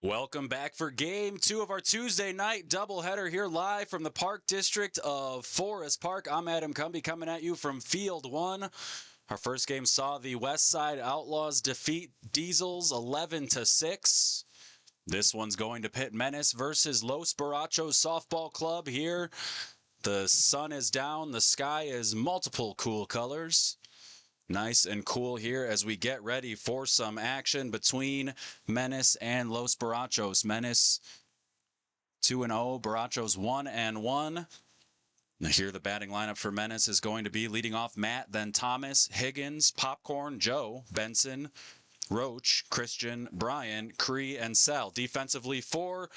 Welcome back for game 2 of our Tuesday night doubleheader here live from the Park District of Forest Park. I'm Adam Cumby coming at you from Field 1. Our first game saw the West Side Outlaws defeat Diesels 11-6. This one's going to pit Menace versus Los Borrachos Softball Club here. The sun is down. The sky is multiple cool colors. Nice and cool here as we get ready for some action between Menace and Los Borrachos. Menace 2-0, Borrachos 1-1. Now here the batting lineup for Menace is going to be leading off Matt, then Thomas, Higgins, Popcorn, Joe, Benson, Roach, Christian, Brian, Cree, and Sal. Defensively for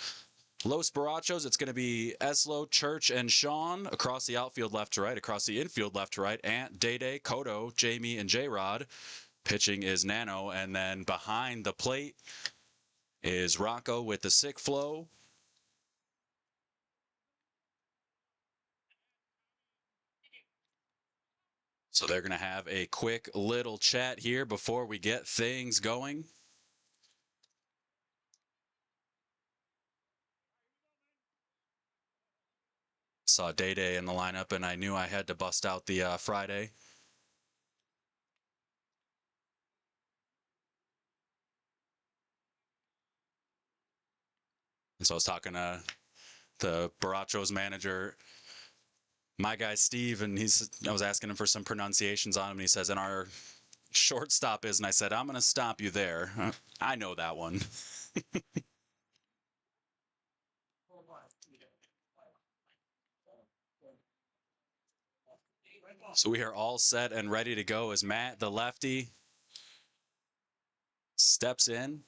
Los Borrachos, it's going to be Eslo, Church, and Sean. Across the outfield left to right, across the infield left to right, Ant, Day-Day, Kodo, Jamie, and J-Rod. Pitching is Nano, and then behind the plate is Rocco with the sick flow. So they're going to have a quick little chat here before we get things going. Saw Day-Day in the lineup, and I knew I had to bust out the Friday. And so I was talking to the Borrachos manager, my guy Steve, and I was asking him for some pronunciations on him, and he says, and our shortstop is, and I said, I'm going to stop you there. I know that one. So we are all set and ready to go as Matt, the lefty, steps in.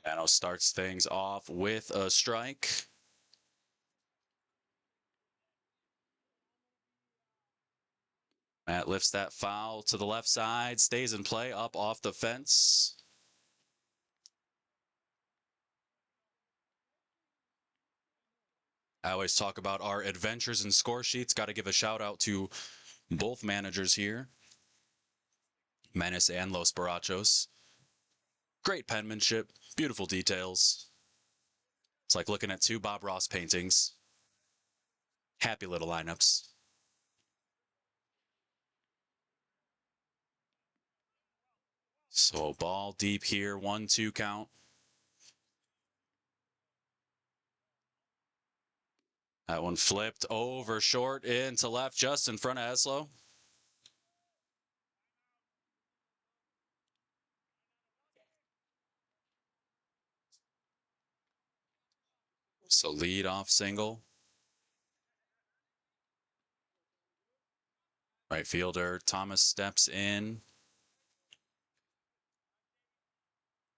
Nano starts things off with a strike. Matt lifts that foul to the left side, stays in play, up off the fence. I always talk about our adventures and score sheets. Got to give a shout out to both managers here, Menace and Los Borrachos. Great penmanship, beautiful details. It's like looking at two Bob Ross paintings. Happy little lineups. So ball deep here, 1-2 count. That one flipped over short into left, just in front of Eslo. So lead off single. Right fielder Thomas steps in.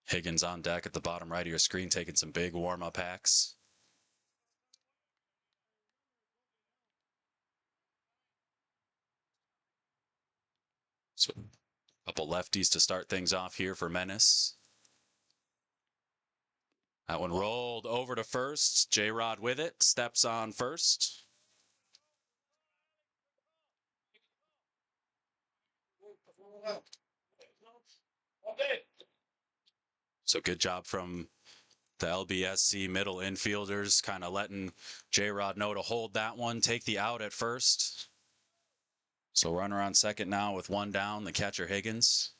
Higgins on deck at the bottom right of your screen, taking some big warm-up hacks. So a couple lefties to start things off here for Menace. That one rolled over to first. J-Rod with it, steps on first. So good job from the LBSC middle infielders, kind of letting J-Rod know to hold that one, take the out at first. So runner on second now with one down, the catcher Higgins.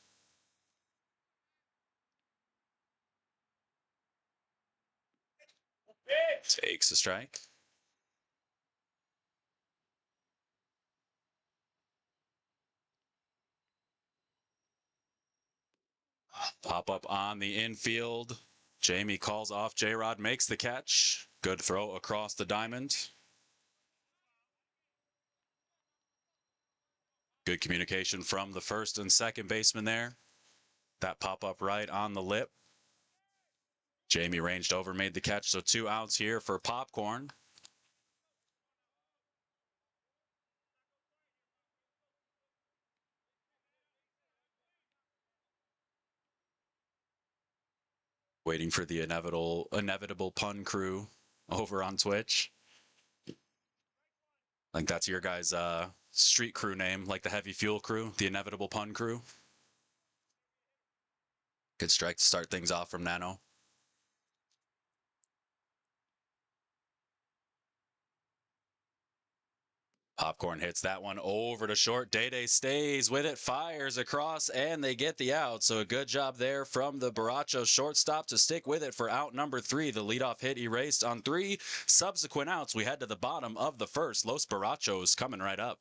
Takes a strike. Pop up on the infield. Jamie calls off. J-Rod makes the catch. Good throw across the diamond. Good communication from the first and second baseman there. That pop up right on the lip. Jamie ranged over, made the catch. So 2 outs here for Popcorn. Waiting for the inevitable pun crew over on Twitch. I think that's your guys' street crew name, like the Heavy Fuel crew, the Inevitable Pun crew. Good strike to start things off from Nano. Popcorn hits that one over to short. Day stays with it, fires across, and they get the out. So a good job there from the Baracho shortstop to stick with it for out number 3. The leadoff hit erased on 3 subsequent outs. We head to the bottom of the first. Los Barachos coming right up.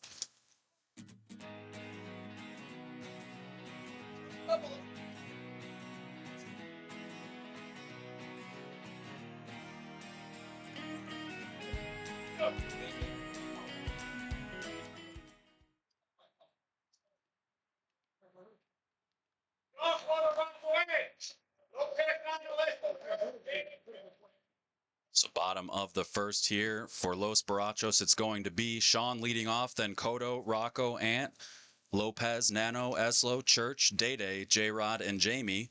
So bottom of the first here for Los Barachos, it's going to be Sean leading off, then Cotto, Rocco, Ant, Lopez, Nano, Eslo, Church, Day, J-Rod, and Jamie.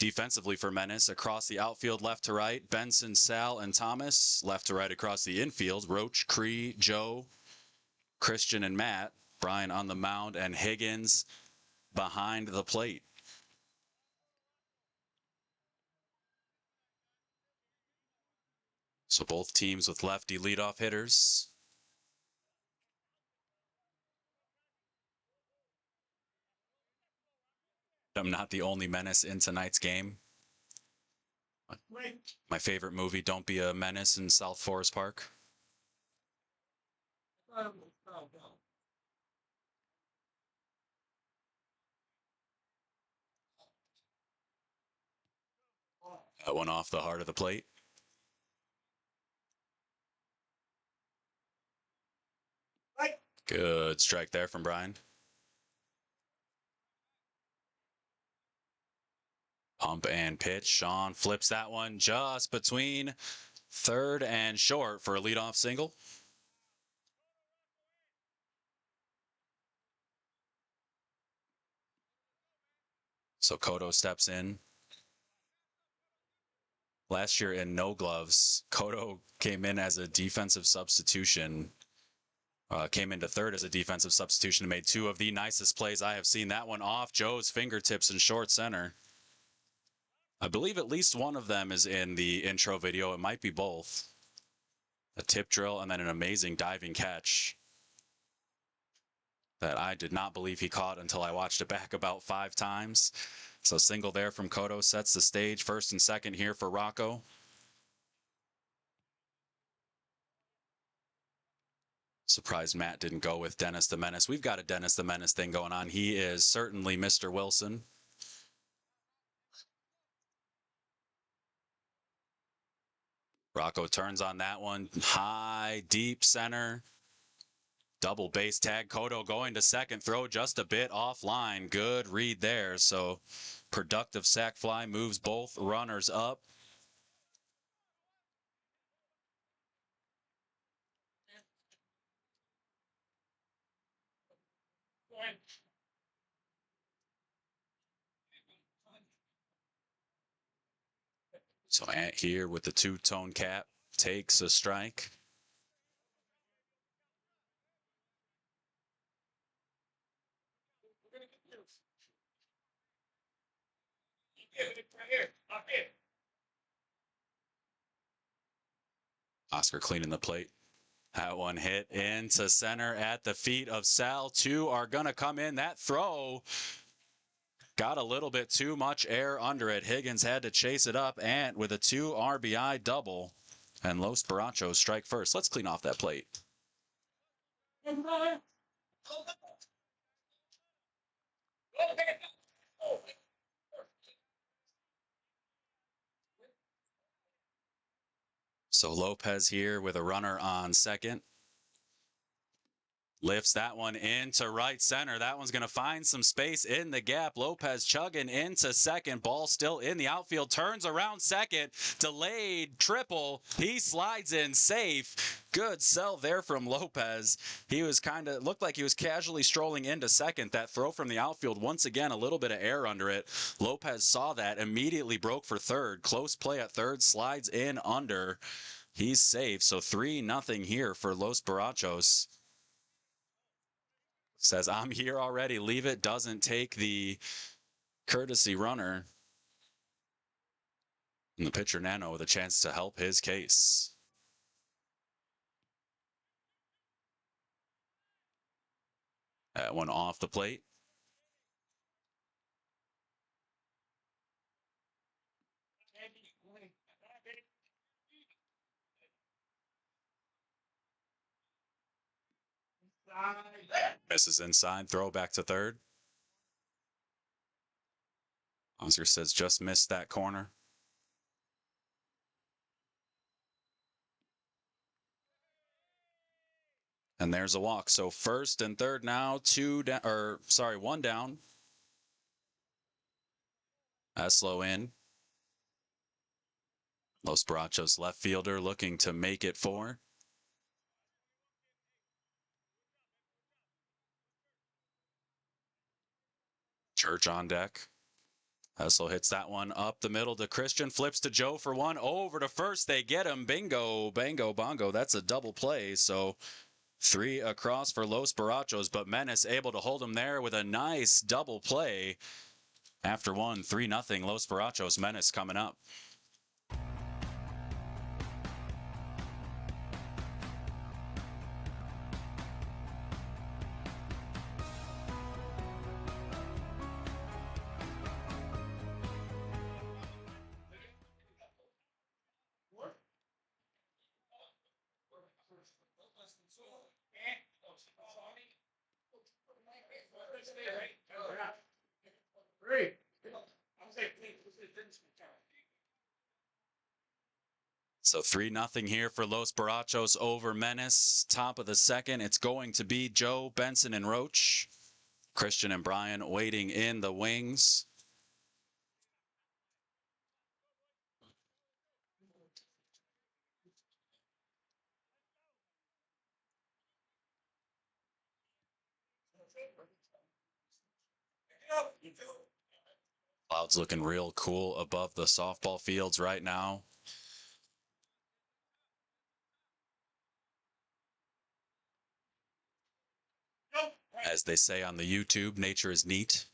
Defensively for Menace, across the outfield left to right, Benson, Sal, and Thomas. Left to right across the infield, Roach, Cree, Joe, Christian, and Matt. Brian on the mound, and Higgins behind the plate. So both teams with lefty leadoff hitters. I'm not the only Menace in tonight's game. My favorite movie, Don't Be a Menace, in South Forest Park. That one off the heart of the plate. Good strike there from Brian. Pump and pitch. Sean flips that one just between third and short for a leadoff single. So Cotto steps in. Last year in no gloves, Cotto came in as a defensive substitution. Came into third as a defensive substitution and made 2 of the nicest plays I have seen. That one off Joe's fingertips in short center. I believe at least one of them is in the intro video. It might be both. A tip drill and then an amazing diving catch that I did not believe he caught until I watched it back about 5 times. So single there from Cotto sets the stage. First and second here for Rocco. Surprised Matt didn't go with Dennis the Menace. We've got a Dennis the Menace thing going on. He is certainly Mr. Wilson. Rocco turns on that one. High, deep center. Double base tag. Cotto going to second. Throw just a bit offline. Good read there. So productive sac fly moves both runners up. So Ant here with the 2-tone cap takes a strike. Oscar cleaning the plate. That one hit into center at the feet of Sal. Two are going to come in. That throw got a little bit too much air under it. Higgins had to chase it up, and with a 2 RBI double. And Los Barachos strike first. Let's clean off that plate. So Lopez here with a runner on second. Lifts that one into right center. That one's going to find some space in the gap. Lopez chugging into second. Ball still in the outfield. Turns around second. Delayed triple. He slides in safe. Good sell there from Lopez. He was looked like he was casually strolling into second. That throw from the outfield, once again, a little bit of air under it. Lopez saw that, immediately broke for third. Close play at third. Slides in under. He's safe. So 3-0 here for Los Barachos. Says, I'm here already. Leave it. Doesn't take the courtesy runner. And the pitcher, Nano, with a chance to help his case. That one off the plate. Misses inside. Throw back to third. Oscar says, just missed that corner. And there's a walk. So first and third now, one down. Eslo in. Los Barachos left fielder looking to make it 4. Church on deck. Hessel hits that one up the middle to Christian, flips to Joe for one, over to first. They get him. Bingo, bango, bongo. That's a double play. So 3 across for Los Barachos, but Menace able to hold him there with a nice double play. After one, 3-0 Los Barachos. Menace coming up. So 3-0 here for Los Barachos over Menace. Top of the second, it's going to be Joe, Benson, and Roach. Christian and Brian waiting in the wings. Clouds looking real cool above the softball fields right now. As they say on the YouTube, nature is neat.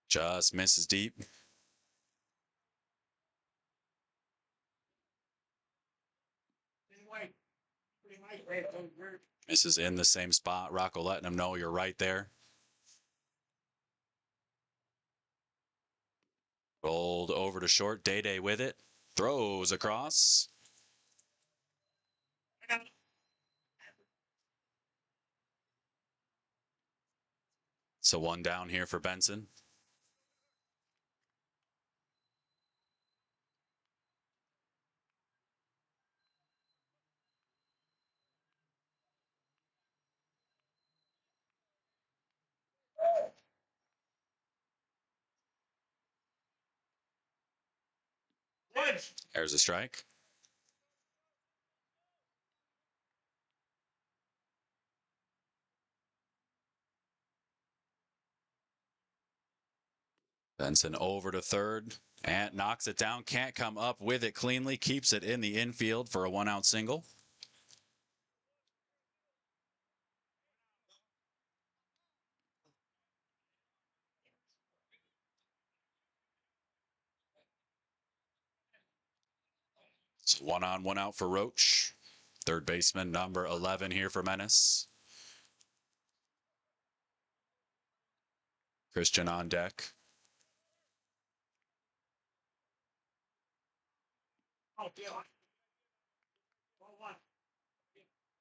Just misses deep. Misses in the same spot. Rocco letting him know you're right there. Rolled over to short. Day with it. Throws across. So one down here for Benson. There's a strike. Benson over to third and knocks it down. Can't come up with it cleanly. Keeps it in the infield for a 1-out single. So 1 on, 1 out for Roach. Third baseman, number 11 here for Menace. Christian on deck.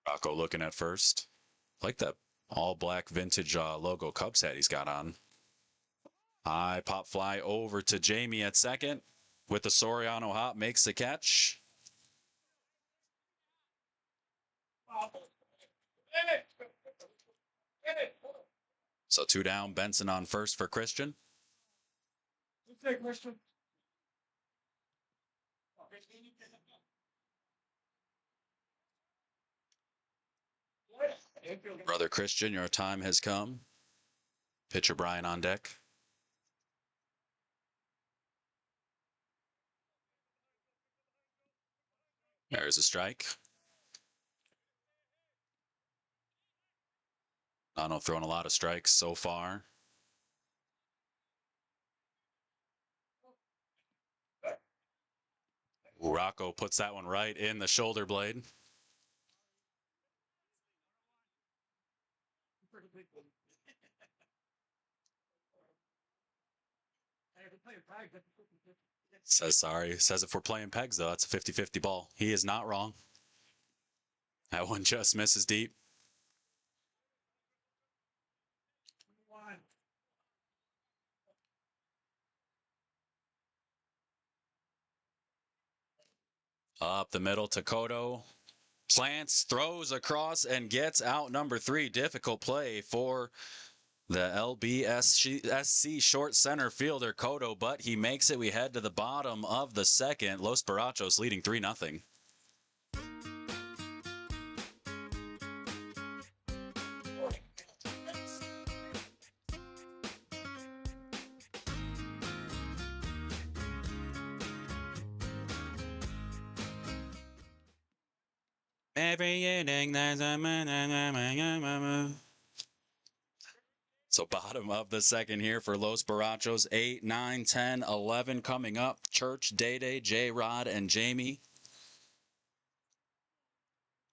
Rocco looking at first. I like that all black vintage logo Cubs hat he's got on. High pop fly over to Jamie at second. With the Soriano hop, makes the catch. So 2 down, Benson on first for Christian. Brother Christian, your time has come. Pitcher Brian on deck. There's a strike. Nano throwing a lot of strikes so far. Rocco puts that one right in the shoulder blade. Says sorry. Says if we're playing pegs, though, that's a 50-50 ball. He is not wrong. That one just misses deep. Up the middle to Cotto. Plants, throws across, and gets out number 3. Difficult play for the LBSC short center fielder Cotto, but he makes it. We head to the bottom of the second. Los Barachos leading 3-0. Every inning, there's a So bottom of the second here for Los Barachos. 8, 9, 10, 11 coming up. Church, Day-Day, J-Rod, and Jamie.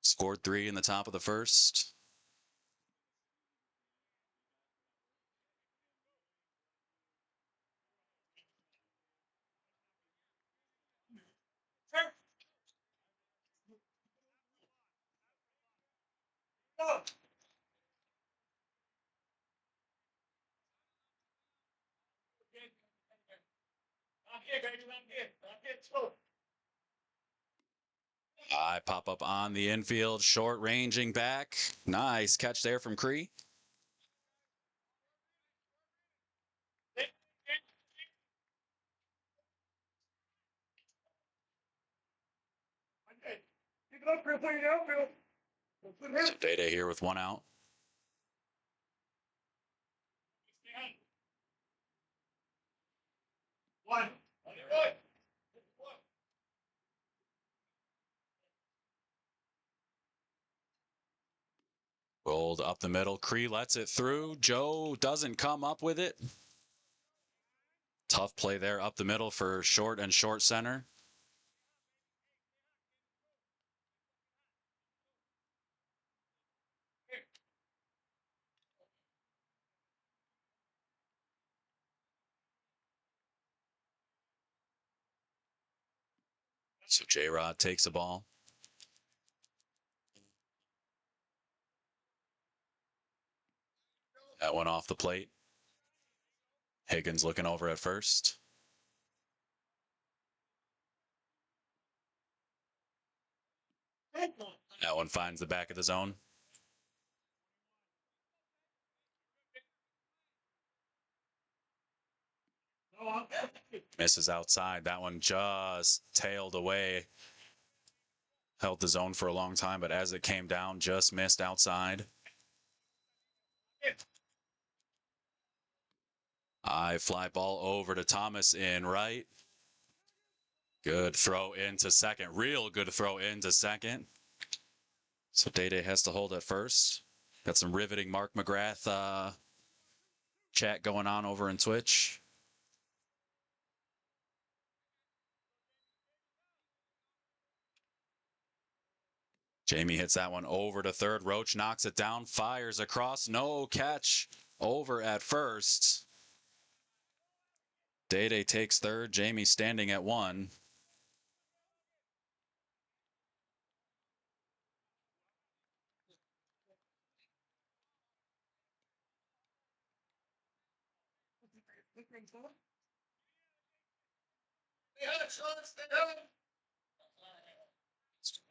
Scored 3 in the top of the first. I pop up on the infield, short ranging back. Nice catch there from Cree. So Day-Day here with 1 out. Rolled up the middle. Cree lets it through. Joe doesn't come up with it. Tough play there up the middle for short and short center. So J-Rod takes the ball. That one off the plate. Higgins looking over at first. That one finds the back of the zone. Misses outside. That one just tailed away. Held the zone for a long time, but as it came down, just missed outside. High fly ball over to Thomas in right. Good throw into second. Real good throw into second. So Day-Day has to hold at first. Got some riveting Mark McGrath chat going on over in Twitch. Jamie hits that one over to third. Roach knocks it down, fires across. No catch over at first. Day takes third. Jamie standing at one.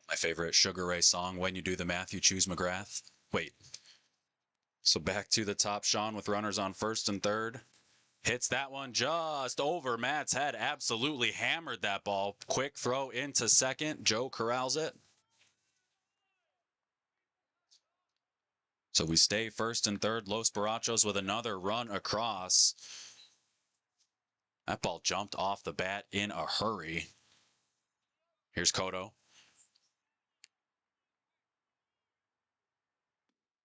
My favorite Sugar Ray song, When You Do the Math, You Choose McGrath. Wait. So back to the top, Sean with runners on first and third. Hits that one just over Matt's head. Absolutely hammered that ball. Quick throw into second. Joe corrals it. So we stay first and third. Los Barachos with another run across. That ball jumped off the bat in a hurry. Here's Cotto.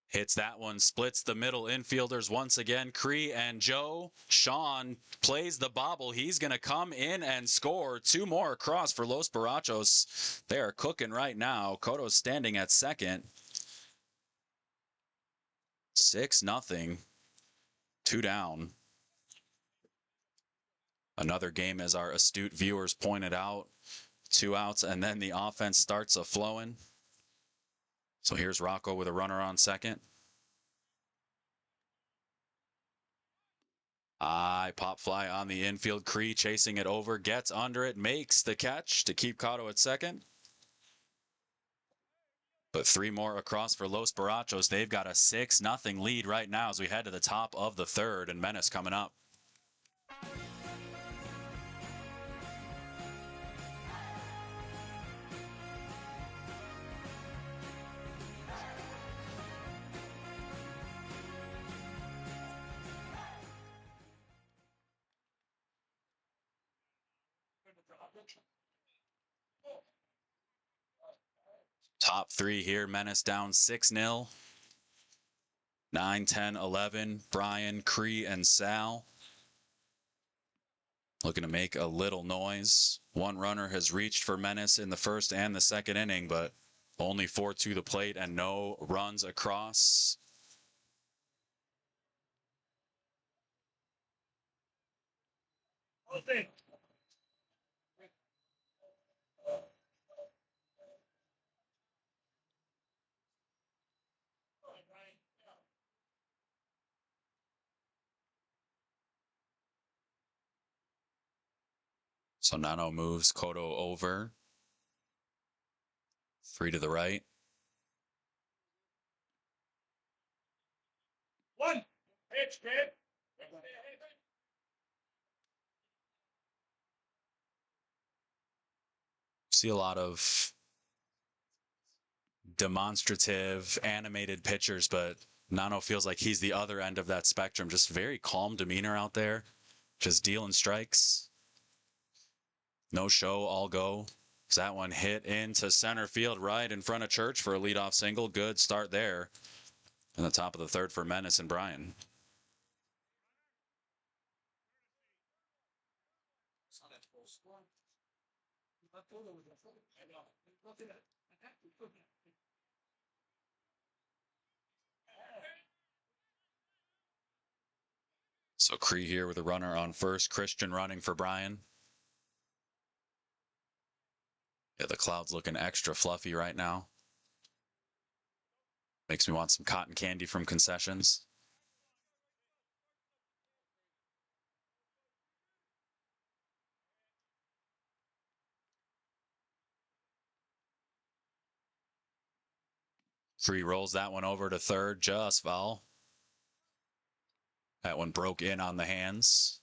Hits that one, splits the middle infielders once again. Cree and Joe. Sean plays the bobble. He's going to come in and score. Two more across for Los Barachos. They are cooking right now. Cotto's standing at second. 6-0. 2 down. Another game, as our astute viewers pointed out. 2 outs, and then the offense starts a-flowing. So here's Rocco with a runner on second. Pop fly on the infield. Cree chasing it over, gets under it, makes the catch to keep Cotto at second. But 3 more across for Los Barachos. They've got a 6-0 lead right now as we head to the top of the third, and Menace coming up. Top 3 here. Menace down 6-0. 9, 10, 11. Brian, Cree, and Sal looking to make a little noise. 1 runner has reached for Menace in the first and the second inning, but only 4 to the plate and no runs across. So Nano moves Cotto over. 3 to the right. 1 pitch, kid. See a lot of demonstrative, animated pitchers, but Nano feels like he's the other end of that spectrum. Just very calm demeanor out there, just dealing strikes. No show, all go. That one hit into center field right in front of Church for a leadoff single. Good start there. In the top of the third for Menace and Brian. So Cree here with a runner on first. Christian running for Brian. Yeah, the cloud's looking extra fluffy right now. Makes me want some cotton candy from concessions. Cree rolls that one over to third, just foul. That one broke in on the hands.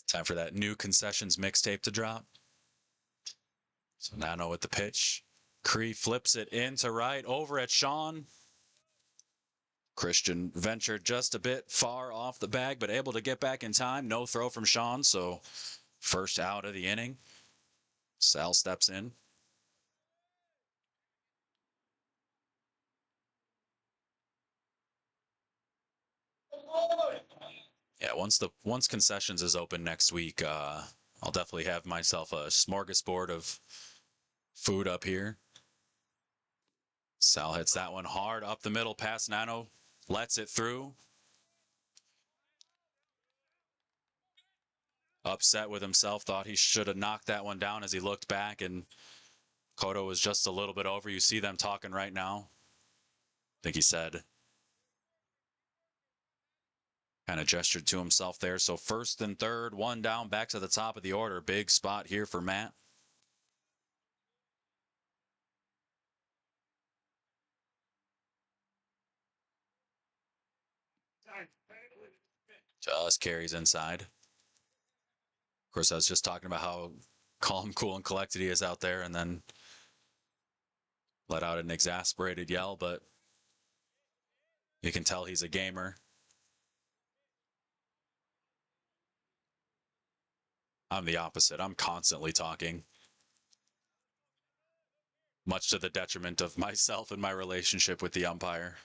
Time for that new concessions mixtape to drop. So Nano with the pitch. Cree flips it into right over at Sean. Christian ventured just a bit far off the bag, but able to get back in time. No throw from Sean, so First out of the inning. Sal steps in. Yeah, once concessions is open next week, I'll definitely have myself a smorgasbord of food up here. Sal hits that one hard up the middle past Nano, lets it through. Upset with himself, thought he should have knocked that one down as he looked back, and Cotto was just a little bit over. You see them talking right now. I think he said, kind of gestured to himself there. So first and third, one down, back to the top of the order. Big spot here for Matt. Just carries inside. Of course, I was just talking about how calm, cool, and collected he is out there, and then let out an exasperated yell, but you can tell he's a gamer. I'm the opposite. I'm constantly talking, much to the detriment of myself and my relationship with the umpire.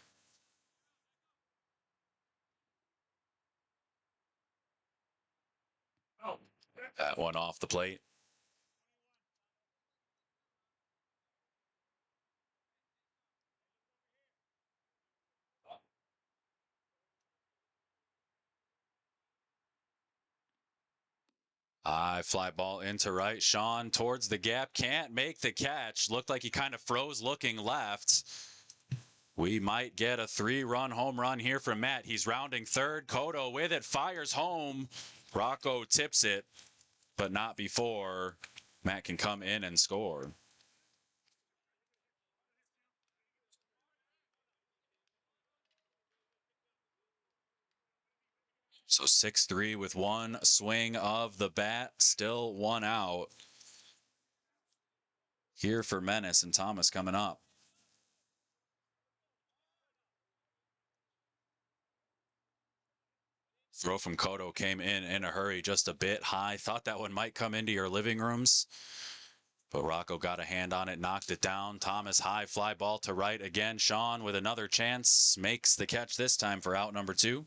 That one off the plate. High fly ball into right. Sean towards the gap. Can't make the catch. Looked like he kind of froze looking left. We might get a 3-run home run here from Matt. He's rounding third. Cotto with it. Fires home. Rocco tips it, but not before Matt can come in and score. So 6-3 with one swing of the bat. Still one out. Here for Menace and Thomas coming up. Throw from Cotto came in a hurry, just a bit high. Thought that one might come into your living rooms, but Rocco got a hand on it, knocked it down. Thomas high fly ball to right again. Sean with another chance makes the catch this time for out number 2.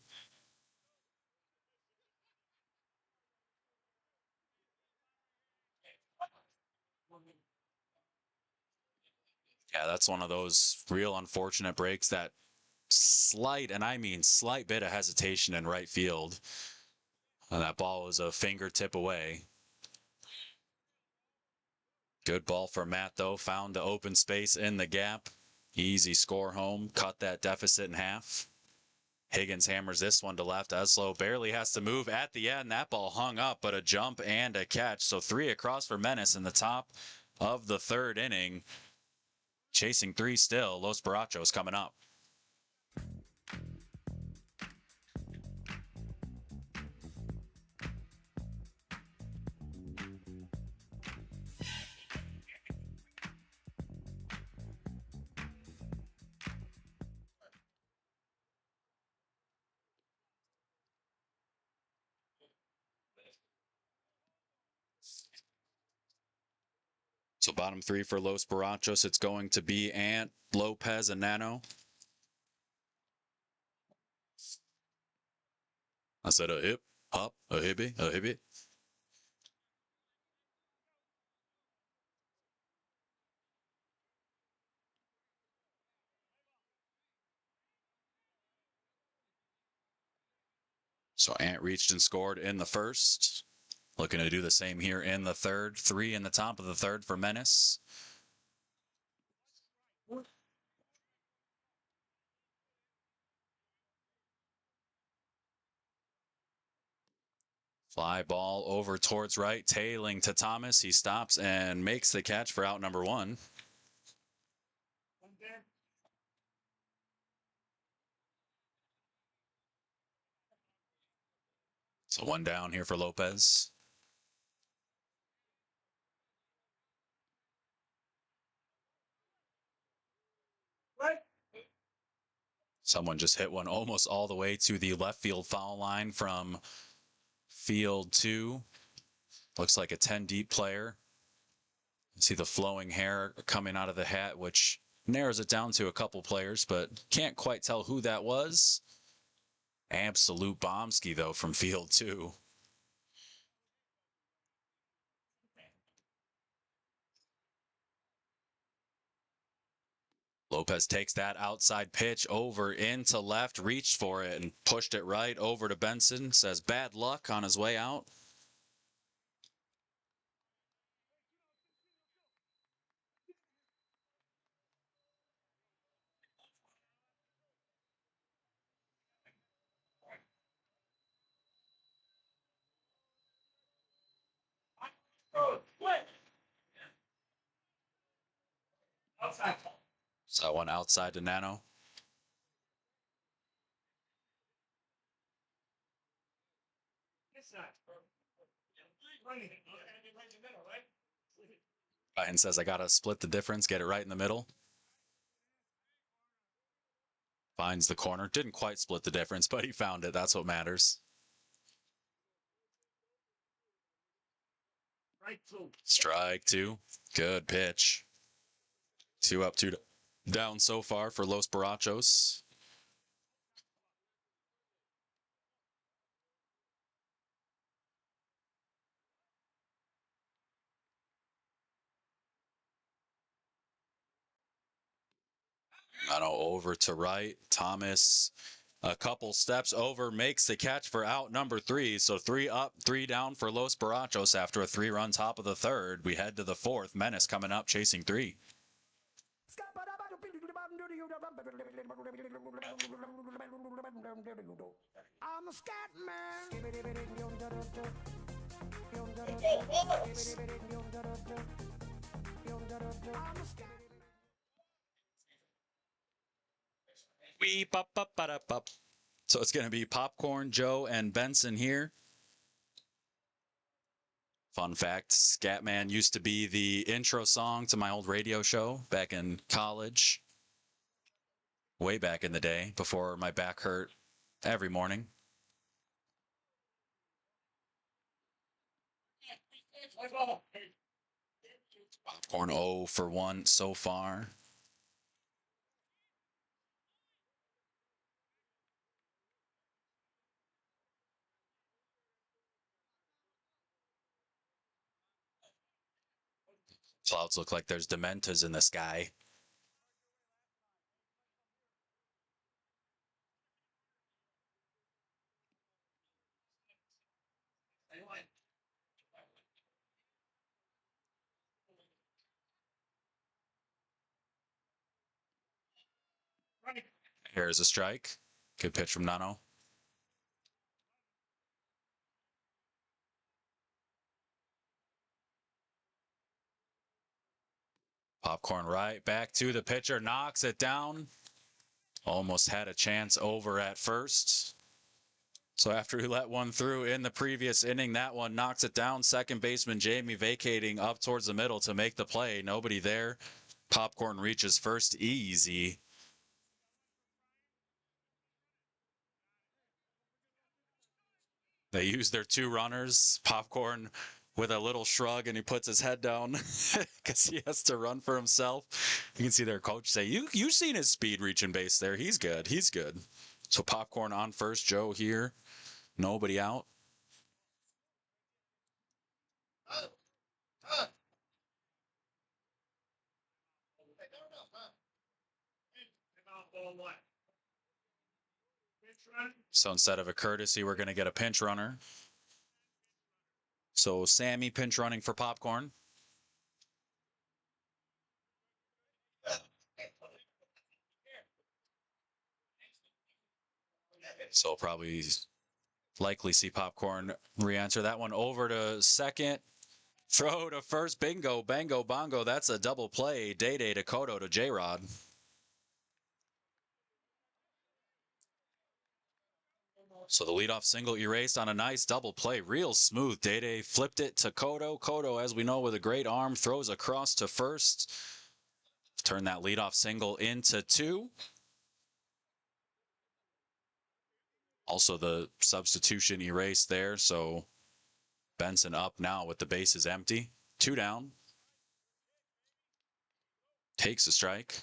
Yeah, that's one of those real unfortunate breaks, that slight, and I mean slight bit of hesitation in right field. And that ball was a fingertip away. Good ball for Matt, though. Found the open space in the gap. Easy score home. Cut that deficit in half. Higgins hammers this one to left. Eslo barely has to move at the end. That ball hung up, but a jump and a catch. So 3 across for Menace in the top of the third inning. Chasing 3 still. Los Barachos coming up. So bottom 3 for Los Barachos, it's going to be Ant, Lopez, and Nano. I said a hip, hop, a hippie, a hippie. So Ant reached and scored in the first. Looking to do the same here in the third. 3 in the top of the third for Menace. Fly ball over towards right, tailing to Thomas. He stops and makes the catch for out number 1. So 1 down here for Lopez. Someone just hit one almost all the way to the left field foul line from field 2. Looks like a 10 deep player. See the flowing hair coming out of the hat, which narrows it down to a couple players, but can't quite tell who that was. Absolute bombski, though, from field 2. Lopez takes that outside pitch over into left, reached for it, and pushed it right over to Benson. Says bad luck on his way out. Outside. So that one outside to Nano. It's not. Right in the middle, right? Ryan says, I got to split the difference, get it right in the middle. Finds the corner. Didn't quite split the difference, but he found it. That's what matters. Right two. Strike 2. Good pitch. 2 up, 2 down so far for Los Barachos. Nano over to right. Thomas a couple steps over, makes the catch for out number 3. So 3 up, 3 down for Los Barachos after a 3-run top of the 3rd. We head to the 4th. Menace coming up, chasing 3. I'm a scat man. Wee pop pop pop pop. So it's going to be Popcorn, Joe, and Benson here. Fun fact, Scatman used to be the intro song to my old radio show back in college. Way back in the day, before my back hurt every morning. Popcorn 0 for 1 so far. Clouds look like there's Dementas in the sky. Here's a strike. Good pitch from Nano. Popcorn right back to the pitcher, knocks it down. Almost had a chance over at first. So after he let one through in the previous inning, that one knocks it down. Second baseman Jamie vacating up towards the middle to make the play. Nobody there. Popcorn reaches first, easy. They use their 2 runners. Popcorn with a little shrug, and he puts his head down because he has to run for himself. You can see their coach say, "You've seen his speed reaching base there. He's good. He's good." So Popcorn on first. Joe here. Nobody out. So instead of a courtesy, we're going to get a pinch runner. So Sammy pinch running for Popcorn. So probably likely see Popcorn re-answer that one over to second. Throw to first. Bingo, bango, bongo. That's a double play. Day-Day to Kodo to J-Rod. So the leadoff single erased on a nice double play. Real smooth. Day-Day flipped it to Kodo. Kodo, as we know, with a great arm, throws across to first. Turn that leadoff single into 2. Also the substitution erased there. So Benson up now with the bases empty. 2 down. Takes a strike.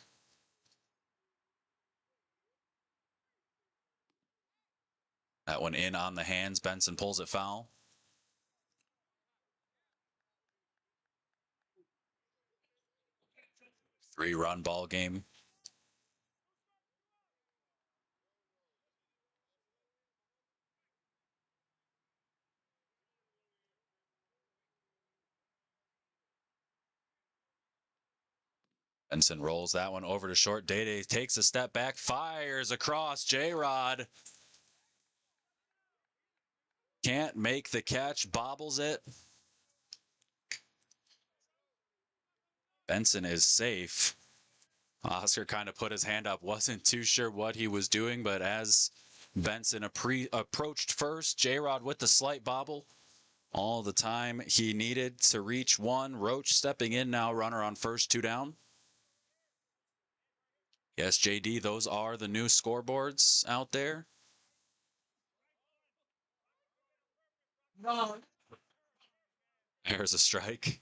That one in on the hands. Benson pulls it foul. Three-run ball game. Benson rolls that one over to short. Day takes a step back, fires across. J-Rod can't make the catch, bobbles it. Benson is safe. Oscar kind of put his hand up, wasn't too sure what he was doing, but as Benson approached first, J-Rod with the slight bobble. All the time he needed to reach one. Roach stepping in now, runner on first, 2 down. Yes, JD, those are the new scoreboards out there. No. There's a strike.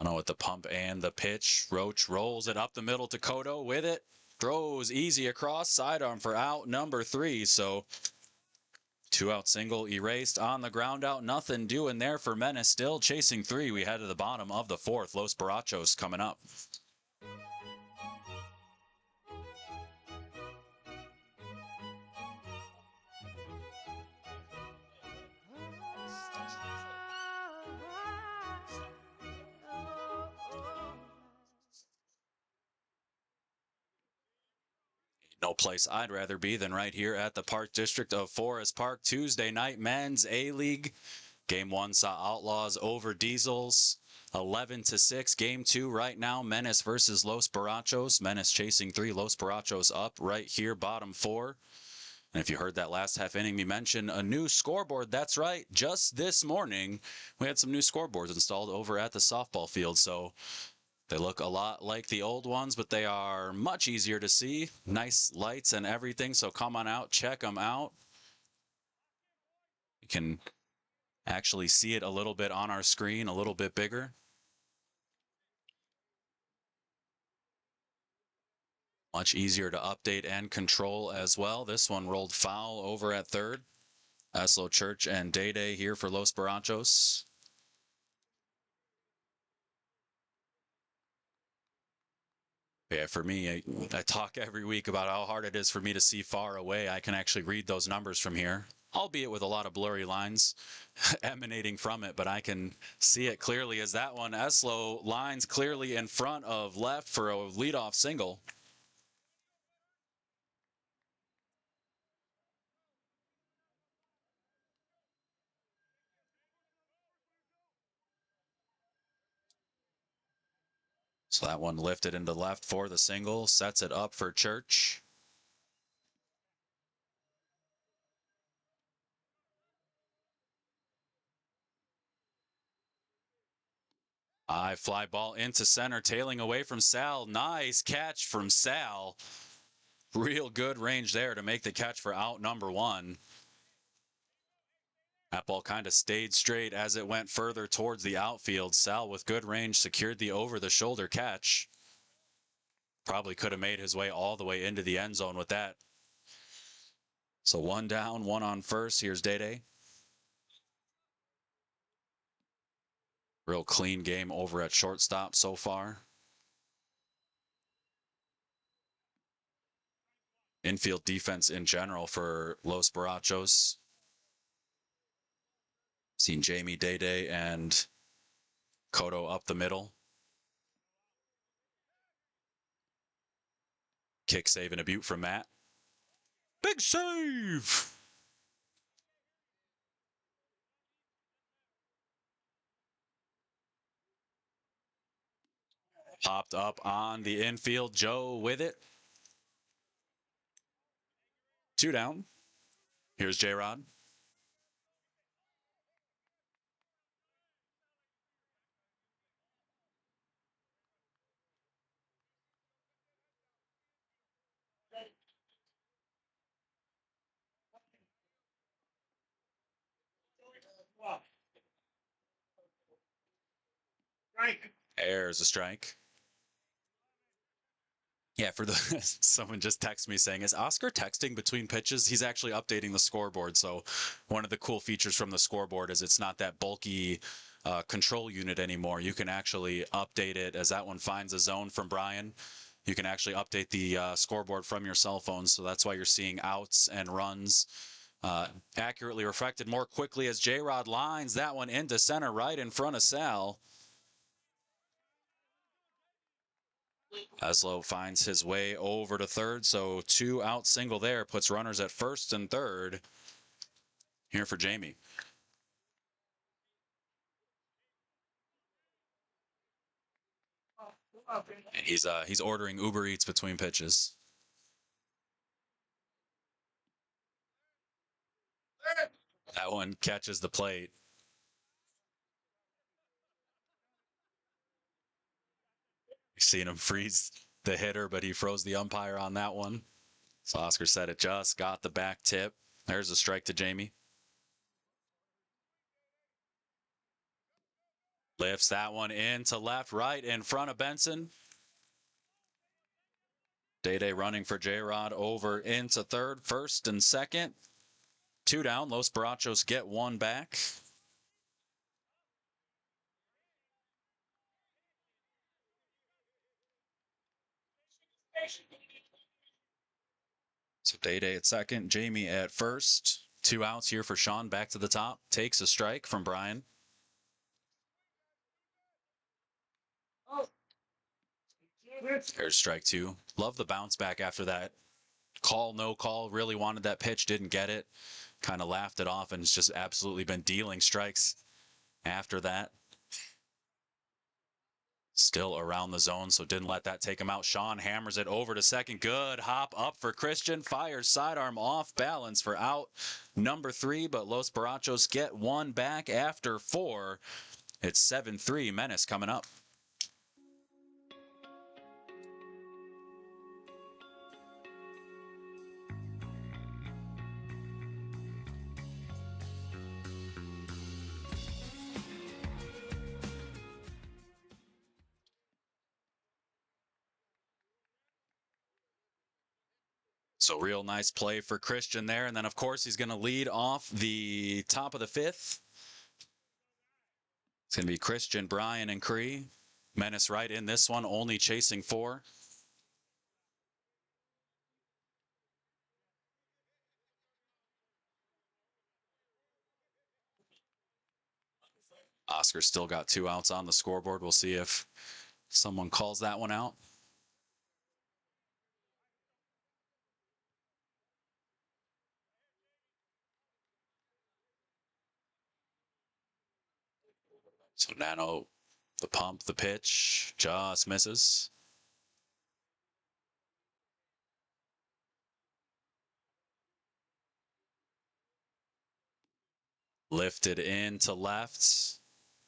I don't know, with the pump and the pitch. Roach rolls it up the middle to Cotto with it. Throws easy across, sidearm for out number 3. So 2-out single erased on the ground out. Nothing doing there for Menace. Still chasing 3. We head to the bottom of the 4th. Los Barachos coming up. No place I'd rather be than right here at the Park District of Forest Park. Tuesday night men's A-League. Game 1 saw Outlaws over Diesels. 11-6. Game 2 right now, Menace versus Los Barachos. Menace chasing 3. Los Barachos up right here, bottom 4. And if you heard that last half inning, me mention a new scoreboard. That's right. Just this morning, we had some new scoreboards installed over at the softball field. So they look a lot like the old ones, but they are much easier to see. Nice lights and everything. So come on out, check them out. You can actually see it a little bit on our screen, a little bit bigger. Much easier to update and control as well. This one rolled foul over at third. Eslo Church and Day here for Los Barachos. Yeah, for me, I talk every week about how hard it is for me to see far away. I can actually read those numbers from here, albeit with a lot of blurry lines emanating from it, but I can see it clearly as that one. Eslo lines clearly in front of left for a leadoff single. So that one lifted into left for the single, sets it up for Church. High fly ball into center, tailing away from Sal. Nice catch from Sal. Real good range there to make the catch for out number 1. That ball kind of stayed straight as it went further towards the outfield. Sal with good range secured the over-the-shoulder catch. Probably could have made his way all the way into the end zone with that. So 1 down, 1 on first. Here's Day. Real clean game over at shortstop so far. Infield defense in general for Los Barachos. Seen Jamie Day and Cotto up the middle. Kick save and a butte from Matt. Big save! Popped up on the infield. Joe with it. 2 down. Here's J-Rod. Strike. There's a strike. Yeah, for the someone just texted me saying, is Oscar texting between pitches? He's actually updating the scoreboard. So one of the cool features from the scoreboard is it's not that bulky control unit anymore. You can actually update it as that one finds a zone from Brian. You can actually update the scoreboard from your cell phone. So that's why you're seeing outs and runs accurately reflected more quickly as J-Rod lines that one into center right in front of Sal. Eslo finds his way over to third, so 2 out single there puts runners at first and third here for Jamie. And he's ordering Uber Eats between pitches. That one catches the plate. You've seen him freeze the hitter, but he froze the umpire on that one. So Oscar said it just got the back tip. There's a strike to Jamie. Lifts that one in to left, right in front of Benson. Day-Day running for J-Rod over into third, first and second. 2 down. Los Barachos get 1 back. So Day-Day at second, Jamie at first. 2 outs here for Sean. Back to the top. Takes a strike from Brian. There's strike 2. Love the bounce back after that. Call, no call. Really wanted that pitch. Didn't get it. Kind of laughed it off and has just absolutely been dealing strikes after that. Still around the zone, so didn't let that take him out. Sean hammers it over to second. Good hop up for Christian. Fires sidearm off balance for out number 3, but Los Barachos get 1 back after 4. It's 7-3. Menace coming up. So real nice play for Christian there. And then, of course, he's going to lead off the top of the 5th. It's going to be Christian, Brian, and Cree. Menace right in this one, only chasing 4. Oscar still got 2 outs on the scoreboard. We'll see if someone calls that one out. So Nano, the pump, the pitch, just misses. Lifted in to left.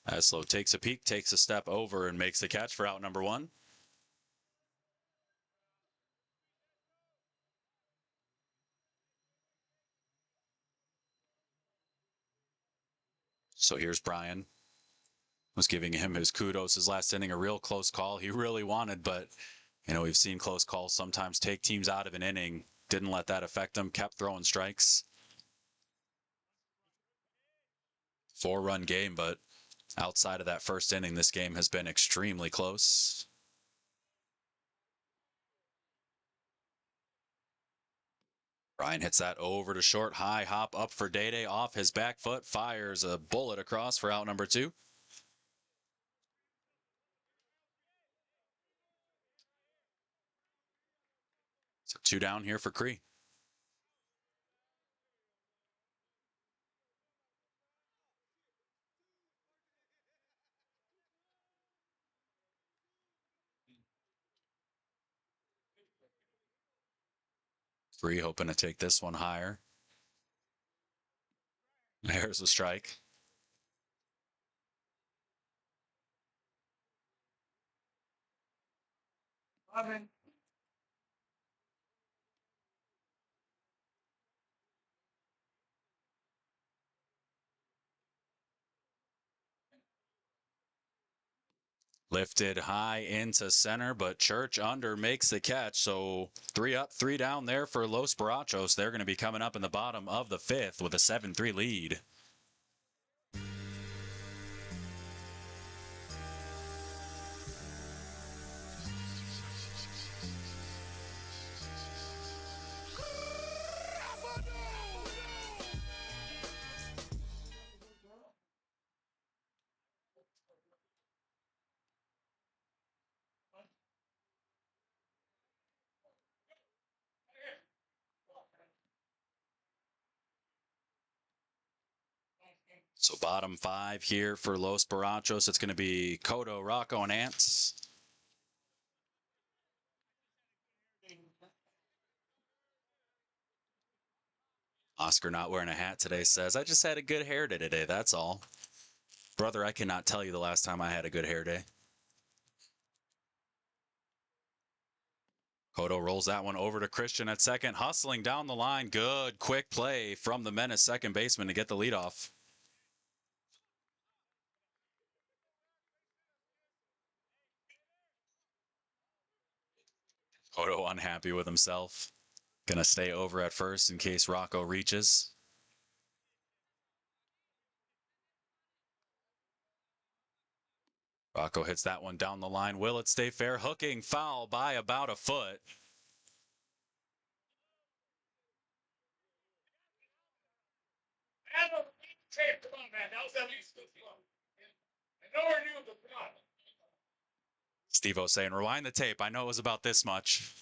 Eslo takes a peek, takes a step over, and makes the catch for out number 1. So here's Brian. Was giving him his kudos his last inning, a real close call he really wanted, but we've seen close calls sometimes take teams out of an inning. Didn't let that affect him, kept throwing strikes. 4-run game, but outside of that first inning, this game has been extremely close. Brian hits that over to short, high hop up for Day-Day off his back foot, fires a bullet across for out number 2. So 2 down here for Cree. Cree hoping to take this one higher. There's a strike. Lifted high into center, but Church under makes the catch. So 3 up, 3 down there for Los Barachos. They're going to be coming up in the bottom of the 5th with a 7-3 lead. So bottom 5 here for Los Barachos. It's going to be Cotto, Rocco, and Ants. Oscar not wearing a hat today says, I just had a good hair day today, that's all. Brother, I cannot tell you the last time I had a good hair day. Cotto rolls that one over to Christian at second, hustling down the line. Good, quick play from the Menace second baseman to get the leadoff. Cotto unhappy with himself. Gonna stay over at first in case Rocco reaches. Rocco hits that one down the line. Will it stay fair? Hooking foul by about a foot. Come on, man. That was at least 51. And nowhere near the front. Steve-O saying, rewind the tape. I know it was about this much.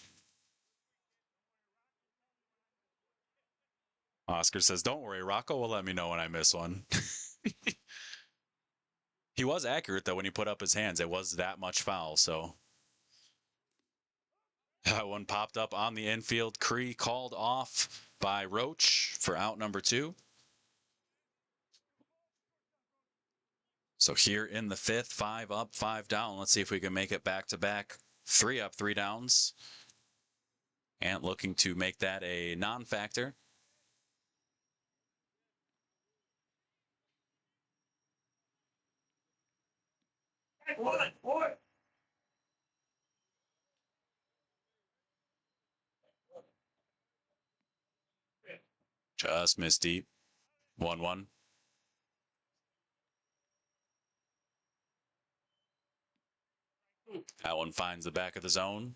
Oscar says, don't worry, Rocco will let me know when I miss one. He was accurate, though, when he put up his hands. It was that much foul, so. That one popped up on the infield. Cree called off by Roach for out number 2. So here in the 5th, 5 up, 5 down. Let's see if we can make it back-to-back. 3 up, 3 downs. Ant looking to make that a non-factor. Boy. Just missed deep. 1-1. That one finds the back of the zone.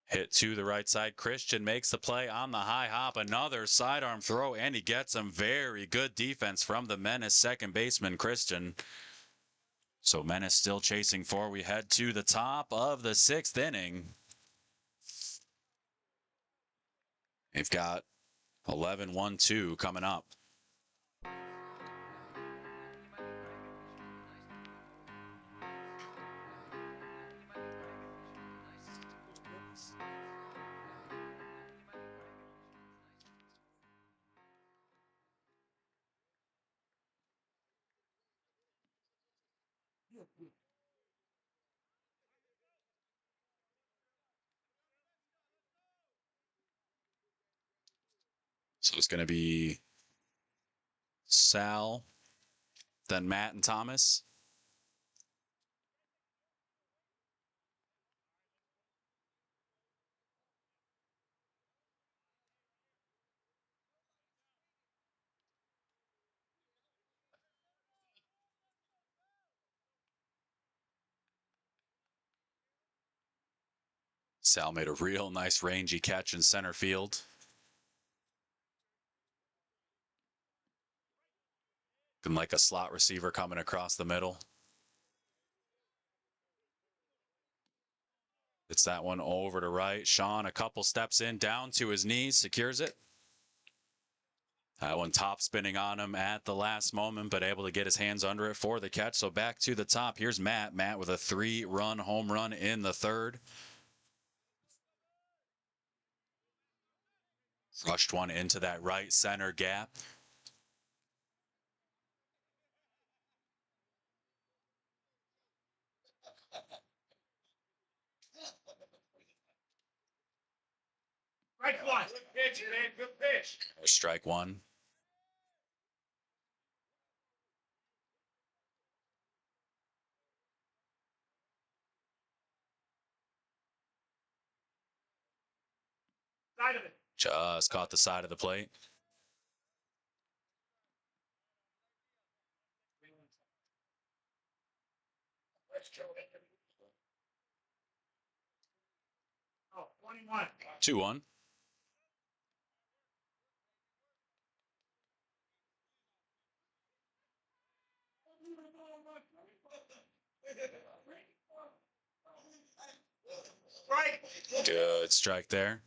Hit to the right side. Christian makes the play on the high hop. Another sidearm throw, and he gets some very good defense from the Menace second baseman, Christian. So Menace still chasing 4. We head to the top of the 6th inning. They've got 11-1-2 coming up. So it's going to be Sal, then Matt and Thomas. Sal made a real nice rangy catch in center field. Looking like a slot receiver coming across the middle. It's that one over to right. Sean, a couple steps in, down to his knees, secures it. That one top spinning on him at the last moment, but able to get his hands under it for the catch. So back to the top. Here's Matt. Matt with a 3-run home run in the 3rd. Rushed one into that right center gap. Strike one. Good pitch, man. Good pitch. Strike 1. Side of it. Just caught the side of the plate. Oh, 21. 2-1. Strike. Good strike there.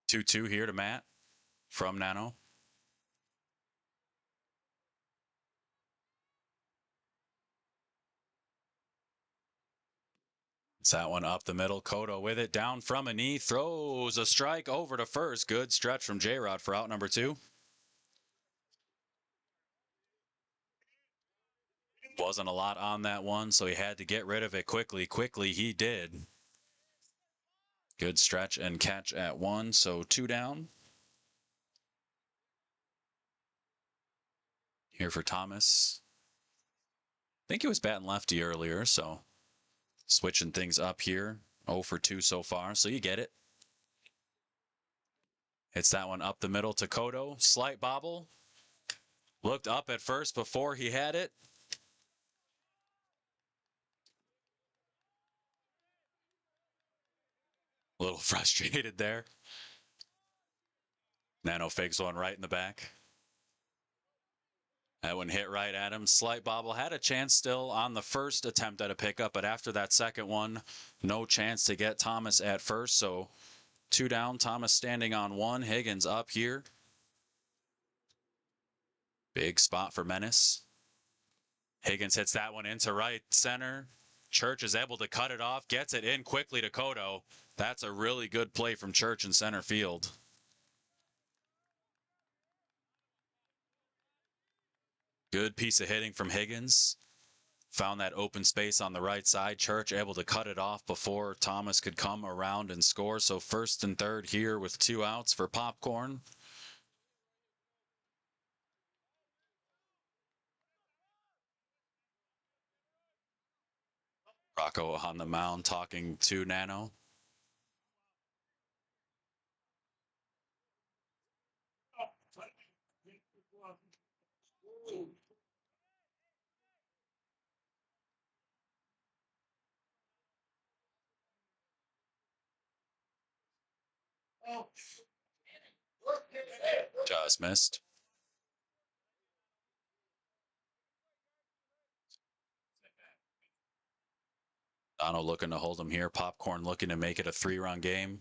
2-2 here to Matt from Nano. It's that one up the middle. Cotto with it down from a knee. Throws a strike over to first. Good stretch from J-Rod for out number 2. Wasn't a lot on that one, so he had to get rid of it quickly. Quickly he did. Good stretch and catch at 1, so 2 down. Here for Thomas. I think he was batting lefty earlier, so switching things up here. 0 for 2 so far, so you get it. Hits that one up the middle to Cotto. Slight bobble. Looked up at first before he had it. A little frustrated there. Nano fakes one right in the back. That one hit right at him. Slight bobble. Had a chance still on the first attempt at a pickup, but after that second one, no chance to get Thomas at first. So 2 down. Thomas standing on 1. Higgins up here. Big spot for Menace. Higgins hits that one into right center. Church is able to cut it off. Gets it in quickly to Cotto. That's a really good play from Church in center field. Good piece of hitting from Higgins. Found that open space on the right side. Church able to cut it off before Thomas could come around and score. So first and third here with 2 outs for Popcorn. Rocco on the mound talking to Nano. Just missed. Dono looking to hold him here. Popcorn looking to make it a 3-run game.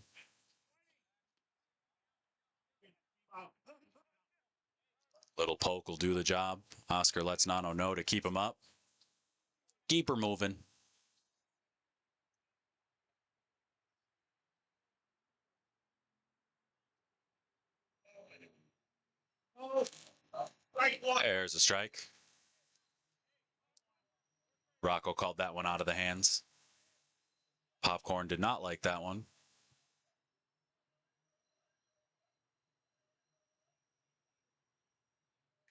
Little poke will do the job. Oscar lets Nano know to keep him up. Keep her moving. There's a strike. Rocco called that one out of the hands. Popcorn did not like that one.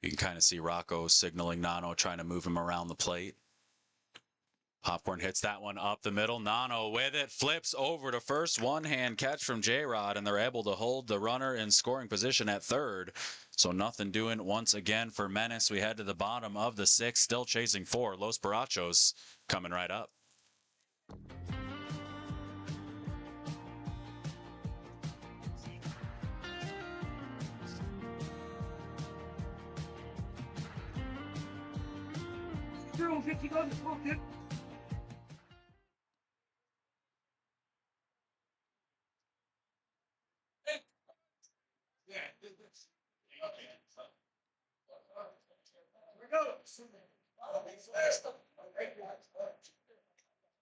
You can kind of see Rocco signaling Nano, trying to move him around the plate. Popcorn hits that one up the middle. Nano with it, flips over to first. One-hand catch from J-Rod, and they're able to hold the runner in scoring position at third. So nothing doing once again for Menace. We head to the bottom of the 6th, still chasing 4. Los Barachos coming right up.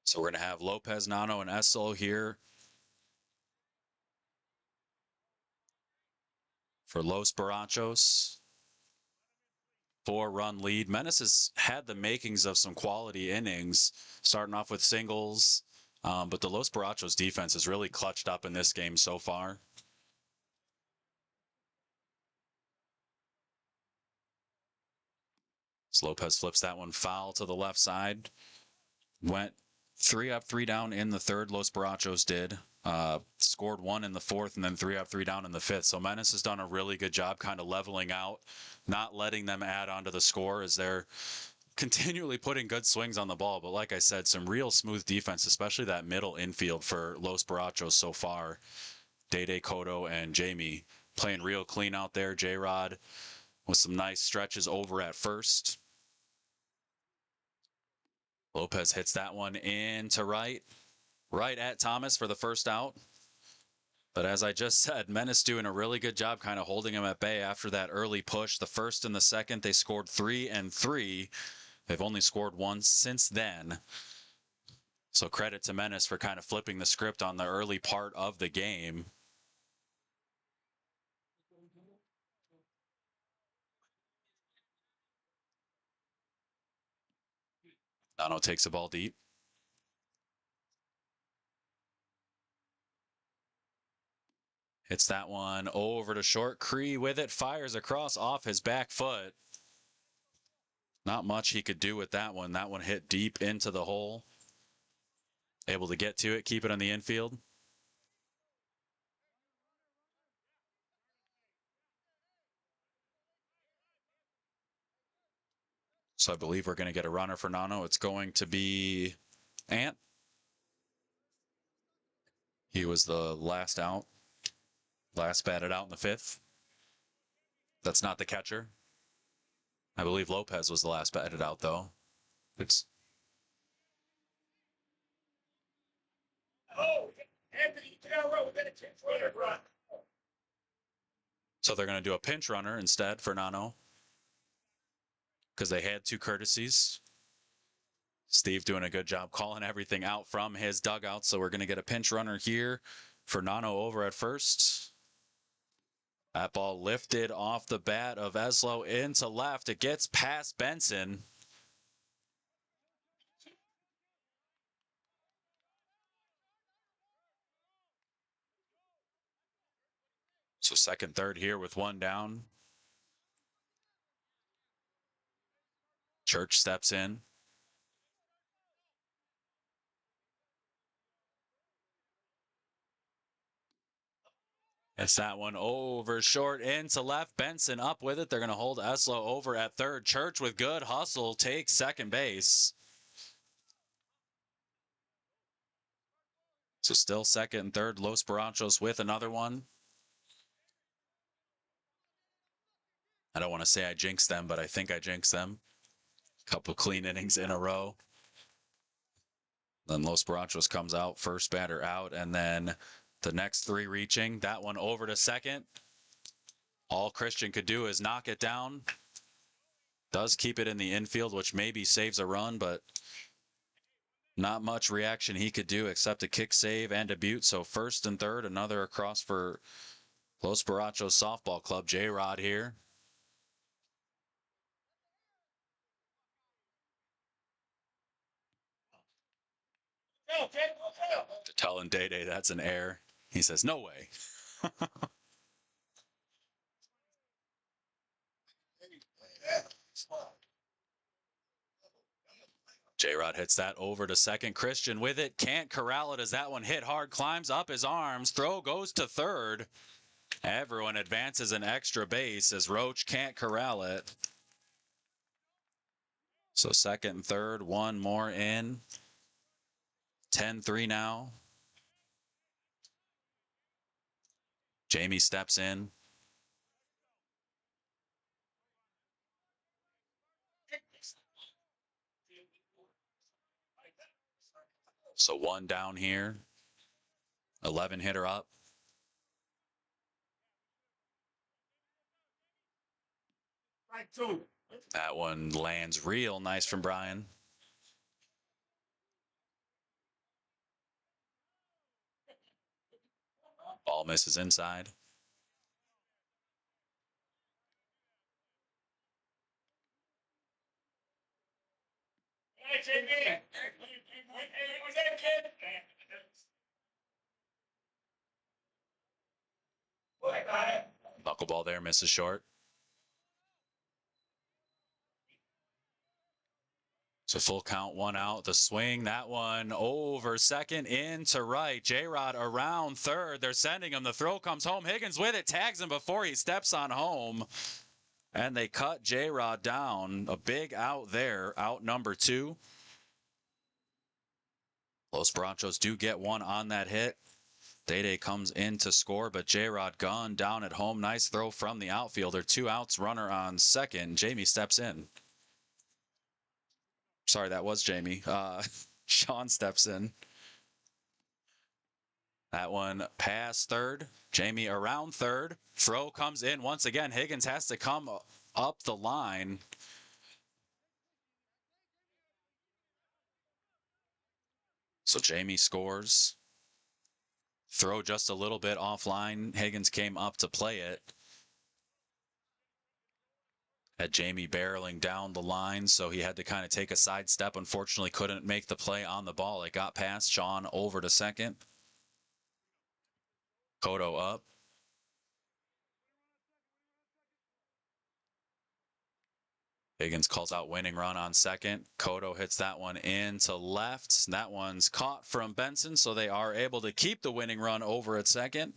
So we're going to have Lopez, Nano, and Essel here for Los Barachos. 4-run lead. Menace has had the makings of some quality innings, starting off with singles, but the Los Barachos defense has really clutched up in this game so far. So Lopez flips that one foul to the left side. Went 3 up, 3 down in the third. Los Barachos did. Scored 1 in the fourth and then 3 up, 3 down in the fifth. So Menace has done a really good job kind of leveling out, not letting them add onto the score as they're continually putting good swings on the ball. But like I said, some real smooth defense, especially that middle infield for Los Barachos so far. Day Cotto and Jamie playing real clean out there. J-Rod with some nice stretches over at first. Lopez hits that one into right at Thomas for the first out. But as I just said, Menace doing a really good job kind of holding him at bay after that early push. The first and the second, they scored 3 and 3. They've only scored once since then. So credit to Menace for kind of flipping the script on the early part of the game. Nano takes the ball deep. Hits that one over to short. Cree with it, fires across off his back foot. Not much he could do with that one. That one hit deep into the hole. Able to get to it, keep it on the infield. So I believe we're going to get a runner for Nano. It's going to be Ant. He was the last out. Last batted out in the fifth. That's not the catcher. I believe Lopez was the last batted out, though. It's Anthony Taylor, we're going to run. So they're going to do a pinch runner instead for Nano because they had 2 courtesies. Steve doing a good job calling everything out from his dugout. So we're going to get a pinch runner here for Nano over at first. That ball lifted off the bat of Eslo into left. It gets past Benson. So second, third here with 1 down. Church steps in. It's that one over short into left. Benson up with it. They're going to hold Eslo over at third. Church with good hustle takes second base. So still second and third. Los Barachos with another one. I don't want to say I jinxed them, but I think I jinxed them. Couple clean innings in a row. Then Los Barachos comes out, first batter out, and then the next 3 reaching. That one over to second. All Christian could do is knock it down. Does keep it in the infield, which maybe saves a run, but not much reaction he could do except a kick save and a butte. So first and third, another across for Los Barachos Softball Club. J-Rod here. Telling Day that's an error. He says, no way. J-Rod hits that over to second. Christian with it. Can't corral it as that one hit hard. Climbs up his arms. Throw goes to third. Everyone advances an extra base as Roach can't corral it. So second and third, 1 more in. 10-3 now. Jamie steps in. So 1 down here. 11 hitter up. That one lands real nice from Brian. Ball misses inside. Knuckleball there, misses short. So full count, one out. The swing, that one over second, into right. J-Rod around third. They're sending him. The throw comes home. Higgins with it, tags him before he steps on home. And they cut J-Rod down. A big out there, out number 2. Los Bronchos do get one on that hit. Day comes in to score, but J-Rod gone down at home. Nice throw from the outfielder. 2 outs, runner on second. Jamie steps in. Sorry, that was Jamie. Sean steps in. That one past third. Jamie around third. Throw comes in once again. Higgins has to come up the line. So Jamie scores. Throw just a little bit offline. Higgins came up to play it. Had Jamie barreling down the line, so he had to kind of take a sidestep. Unfortunately, couldn't make the play on the ball. It got past Sean over to second. Cotto up. Higgins calls out winning run on second. Cotto hits that one into left. That one's caught from Benson, so they are able to keep the winning run over at second.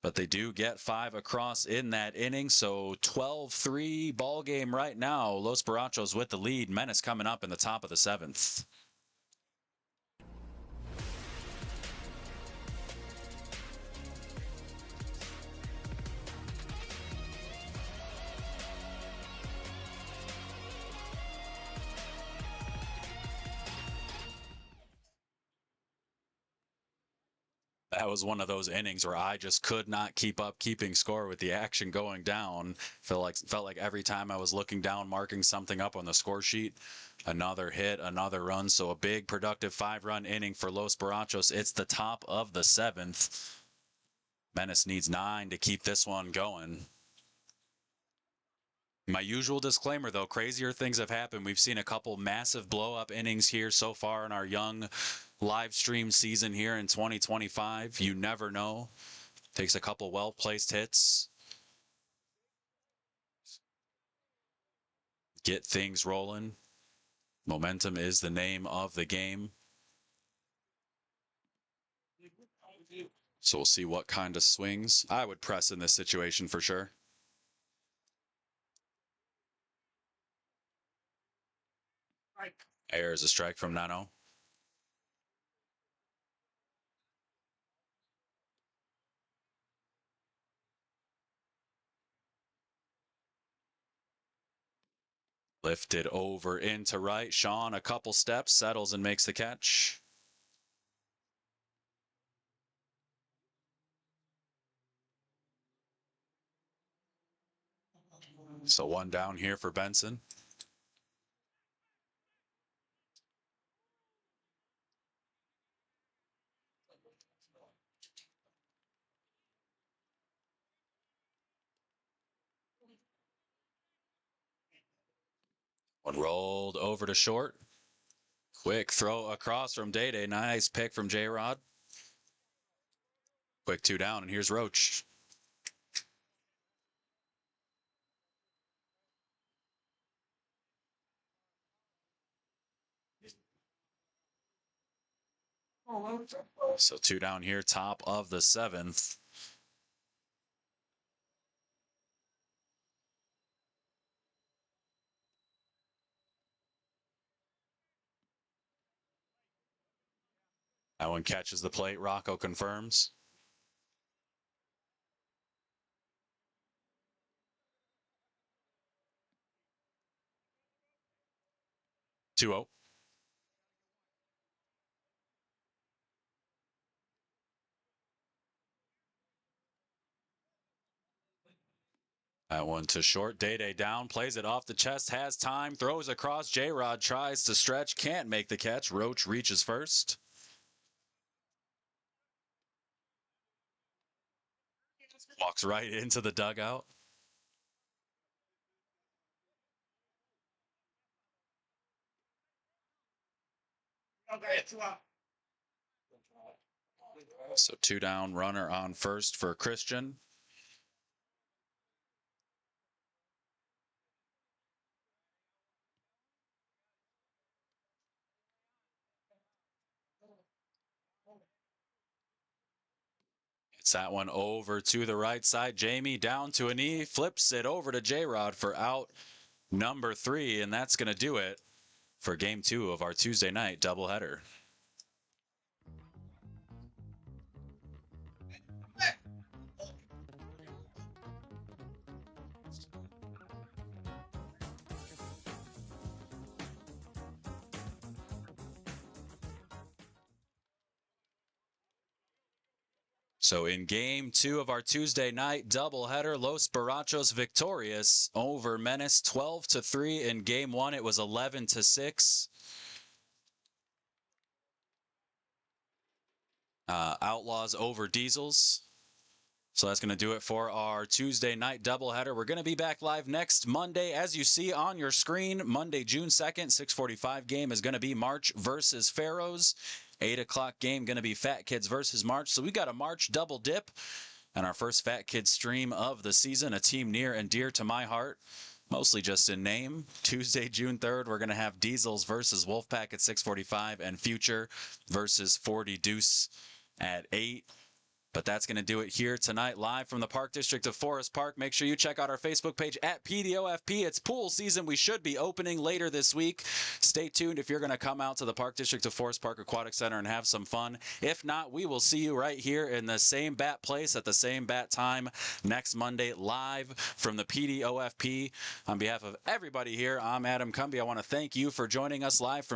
But they do get 5 across in that inning, so 12-3 ball game right now. Los Barachos with the lead. Menace coming up in the top of the 7th. That was one of those innings where I just could not keep up keeping score with the action going down. Felt like every time I was looking down, marking something up on the score sheet, another hit, another run. So a big productive 5-run inning for Los Barachos. It's the top of the 7th. Menace needs 9 to keep this one going. My usual disclaimer, though, crazier things have happened. We've seen a couple massive blow-up innings here so far in our young live stream season here in 2025. You never know. Takes a couple well-placed hits. Get things rolling. Momentum is the name of the game. So we'll see what kind of swings. I would press in this situation for sure. Air is a strike from Nano. Lifted over into right. Sean, a couple steps, settles and makes the catch. So one down here for Benson. One rolled over to short. Quick throw across from Day. Nice pick from J-Rod. Quick 2 down, and here's Roach. So 2 down here, top of the 7th. That one catches the plate. Rocco confirms. Two 0. That one to short. Day down, plays it off the chest, has time, throws across. J-Rod tries to stretch, can't make the catch. Roach reaches first. Walks right into the dugout. So 2 down, runner on first for Christian. It's that one over to the right side. Jamie down to a knee, flips it over to J-Rod for out number 3, and that's going to do it for game 2 of our Tuesday night doubleheader. So in game 2 of our Tuesday night doubleheader, Los Borrachos victorious over Menace 12-3. In game 1, it was 11-6. Outlaws over Diesels. So that's going to do it for our Tuesday night doubleheader. We're going to be back live next Monday. As you see on your screen, Monday, June 2nd, 6:45 game is going to be March versus Pharaohs. 8 o'clock game going to be Fat Kids versus March. So we got a March double dip and our first Fat Kids stream of the season, a team near and dear to my heart. Mostly just in name. Tuesday, June 3rd, we're going to have Diesels versus Wolfpack at 6:45 and Future versus 40 Deuce at 8. But that's going to do it here tonight, live from the Park District of Forest Park. Make sure you check out our Facebook page at PDOFP. It's pool season. We should be opening later this week. Stay tuned if you're going to come out to the Park District of Forest Park Aquatic Center and have some fun. If not, we will see you right here in the same bat place at the same bat time next Monday, live from the PDOFP. On behalf of everybody here, I'm Adam Cumby. I want to thank you for joining us live from